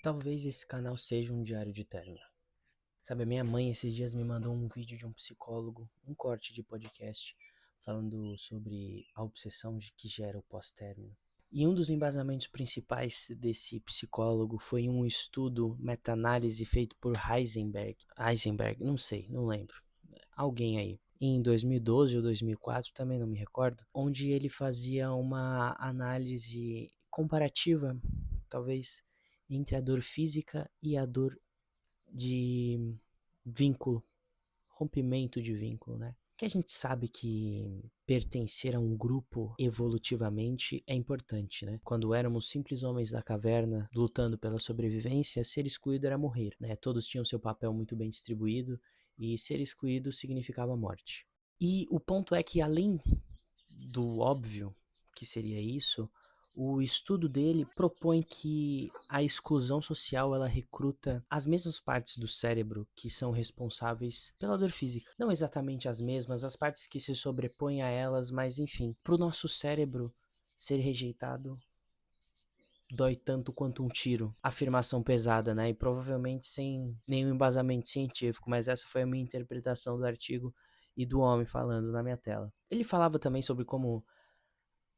Talvez esse canal seja um diário de término. Sabe, a minha mãe esses dias me mandou um vídeo de um psicólogo, um corte de podcast, falando sobre a obsessão que gera o pós-término. E um dos embasamentos principais desse psicólogo foi um estudo meta-análise feito por Heisenberg, não sei, não lembro. Alguém aí. Em 2012 ou 2004, também não me recordo, onde ele fazia uma análise comparativa, talvez, entre a dor física e a dor de vínculo, rompimento de vínculo, né? Que a gente sabe que pertencer a um grupo evolutivamente é importante, né? Quando éramos simples homens da caverna lutando pela sobrevivência, ser excluído era morrer, né? Todos tinham seu papel muito bem distribuído e ser excluído significava morte. E o ponto é que além do óbvio que seria isso, o estudo dele propõe que a exclusão social ela recruta as mesmas partes do cérebro que são responsáveis pela dor física. Não exatamente as mesmas, as partes que se sobrepõem a elas, mas enfim, para o nosso cérebro ser rejeitado dói tanto quanto um tiro. Afirmação pesada, né? E provavelmente sem nenhum embasamento científico, mas essa foi a minha interpretação do artigo e do homem falando na minha tela. Ele falava também sobre como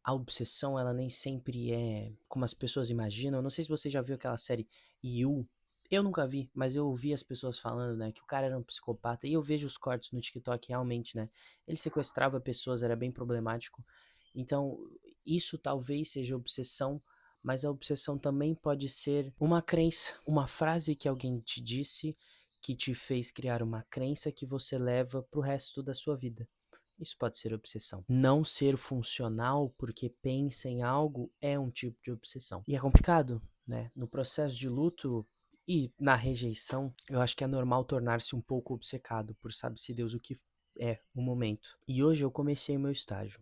a obsessão, ela nem sempre é como as pessoas imaginam. Eu não sei se você já viu aquela série You. Eu nunca vi, mas eu ouvi as pessoas falando, né, que o cara era um psicopata. E eu vejo os cortes no TikTok realmente, né? Ele sequestrava pessoas, era bem problemático. Então, isso talvez seja obsessão, mas a obsessão também pode ser uma crença, uma frase que alguém te disse que te fez criar uma crença que você leva pro resto da sua vida. Isso pode ser obsessão. Não ser funcional porque pensa em algo é um tipo de obsessão. E é complicado, né? No processo de luto e na rejeição, eu acho que é normal tornar-se um pouco obcecado por sabe-se Deus o que é o momento. E hoje eu comecei o meu estágio.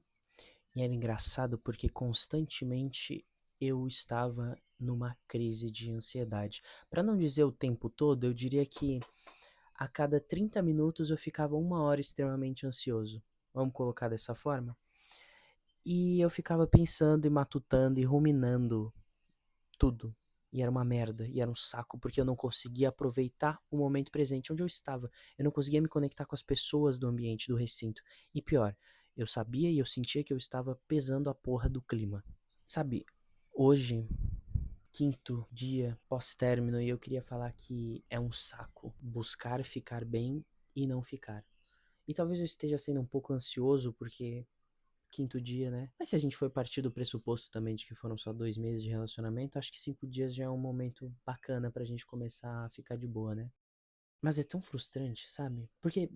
E era engraçado porque constantemente eu estava numa crise de ansiedade. Para não dizer o tempo todo, eu diria que a cada 30 minutos eu ficava uma hora extremamente ansioso. Vamos colocar dessa forma? E eu ficava pensando e matutando e ruminando tudo. E era uma merda, e era um saco, porque eu não conseguia aproveitar o momento presente onde eu estava. Eu não conseguia me conectar com as pessoas do ambiente, do recinto. E pior, eu sabia e eu sentia que eu estava pesando a porra do clima. Sabe, hoje, quinto dia pós-término, e eu queria falar que é um saco buscar ficar bem e não ficar. E talvez eu esteja sendo um pouco ansioso porque quinto dia, né? Mas se a gente for partir do pressuposto também de que foram só 2 meses de relacionamento, acho que 5 dias já é um momento bacana pra gente começar a ficar de boa, né? Mas é tão frustrante, sabe? Porque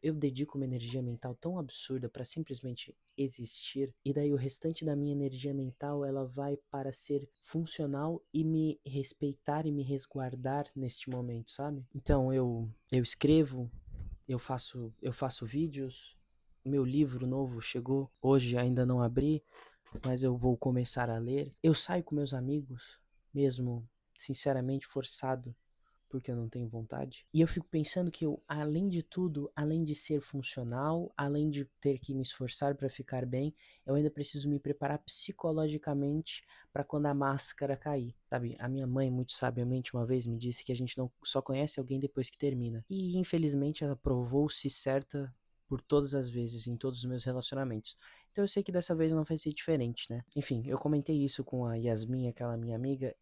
eu dedico uma energia mental tão absurda pra simplesmente existir, e daí o restante da minha energia mental ela vai para ser funcional e me respeitar e me resguardar neste momento, sabe? Então eu escrevo, eu faço vídeos. Meu livro novo chegou hoje, ainda não abri, mas eu vou começar a ler. Eu saio com meus amigos, mesmo sinceramente forçado, porque eu não tenho vontade. E eu fico pensando que eu, além de tudo, além de ser funcional, além de ter que me esforçar para ficar bem, eu ainda preciso me preparar psicologicamente para quando a máscara cair. Sabe, a minha mãe muito sabiamente uma vez me disse que a gente não só conhece alguém depois que termina. E infelizmente ela provou-se certa por todas as vezes em todos os meus relacionamentos. Então eu sei que dessa vez não vai ser diferente, né? Enfim, eu comentei isso com a Yasmin, aquela minha amiga,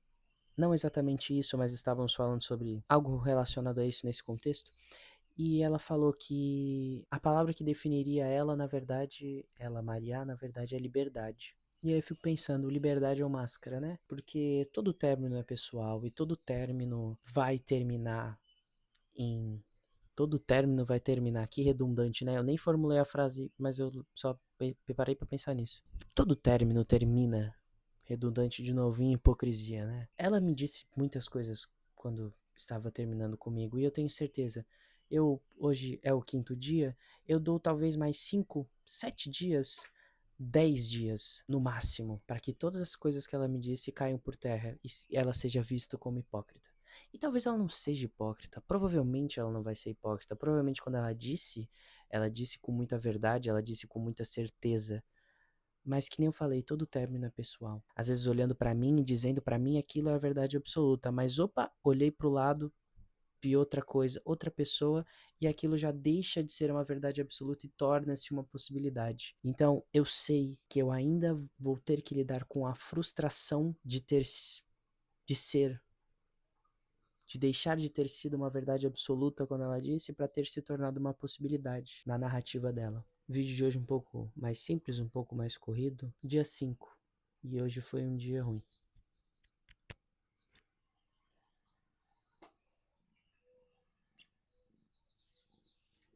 não exatamente isso, mas estávamos falando sobre algo relacionado a isso nesse contexto. E ela falou que a palavra que definiria ela, na verdade, ela, Maria, na verdade, é liberdade. E aí eu fico pensando, liberdade ou máscara, né? Porque todo término é pessoal e todo término vai terminar em. Todo término vai terminar. Que redundante, né? Eu nem formulei a frase, mas eu só parei pra pensar nisso. Todo término termina redundante de novo em hipocrisia, né? Ela me disse muitas coisas quando estava terminando comigo e eu tenho certeza. Hoje é o quinto dia, eu dou talvez mais 5, 7 dias, 10 dias no máximo, para que todas as coisas que ela me disse caiam por terra e ela seja vista como hipócrita. E talvez ela não seja hipócrita, provavelmente ela não vai ser hipócrita. Provavelmente quando ela disse com muita verdade, ela disse com muita certeza. Mas que nem eu falei, todo término é pessoal. Às vezes olhando pra mim e dizendo pra mim aquilo é a verdade absoluta, mas opa, olhei pro lado, vi outra coisa, outra pessoa, e aquilo já deixa de ser uma verdade absoluta e torna-se uma possibilidade. Então, eu sei que eu ainda vou ter que lidar com a frustração de ser, de deixar de ter sido uma verdade absoluta quando ela disse para ter se tornado uma possibilidade na narrativa dela. O vídeo de hoje um pouco mais simples, um pouco mais corrido, dia 5. E hoje foi um dia ruim.